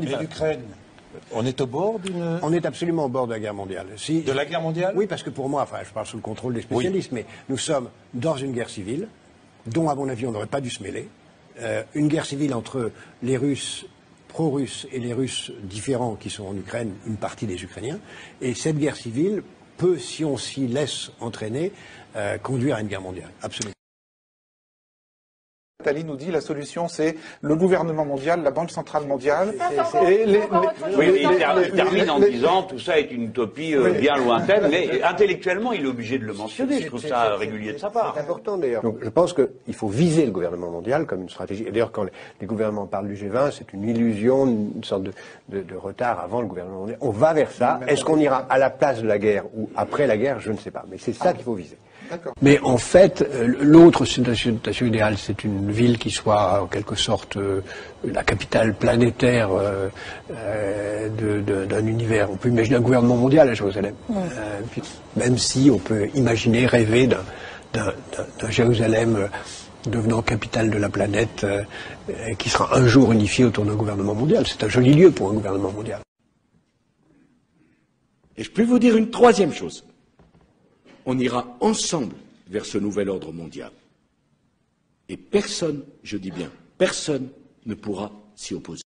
Et l'Ukraine, on est au bord d'une... On est absolument au bord de la guerre mondiale. De la guerre mondiale? Oui, parce que pour moi, enfin, je parle sous le contrôle des spécialistes, mais nous sommes dans une guerre civile, dont, à mon avis, on n'aurait pas dû se mêler. Une guerre civile entre les Russes pro-russes et les Russes différents qui sont en Ukraine, une partie des Ukrainiens. Et cette guerre civile peut, si on s'y laisse entraîner, conduire à une guerre mondiale. Absolument. Attali nous dit la solution c'est le gouvernement mondial, la Banque centrale mondiale. Il termine en disant tout ça est une utopie bien lointaine, mais intellectuellement il est obligé de le mentionner. Je trouve ça régulier de sa part. C'est important d'ailleurs. Donc je pense qu'il faut viser le gouvernement mondial comme une stratégie. Et d'ailleurs quand les gouvernements parlent du G20, c'est une illusion, une sorte de retard avant le gouvernement mondial. On va vers ça. Est-ce qu'on ira à la place de la guerre ou après la guerre? Je ne sais pas. Mais c'est ça qu'il faut viser. Mais en fait, l'autre situation idéale, c'est une ville qui soit en quelque sorte la capitale planétaire d'un univers. On peut imaginer un gouvernement mondial à Jérusalem, même si on peut imaginer, rêver d'un Jérusalem devenant capitale de la planète, qui sera un jour unifié autour d'un gouvernement mondial. C'est un joli lieu pour un gouvernement mondial. Et je peux vous dire une troisième chose. On ira ensemble vers ce nouvel ordre mondial. Et personne, je dis bien, personne ne pourra s'y opposer.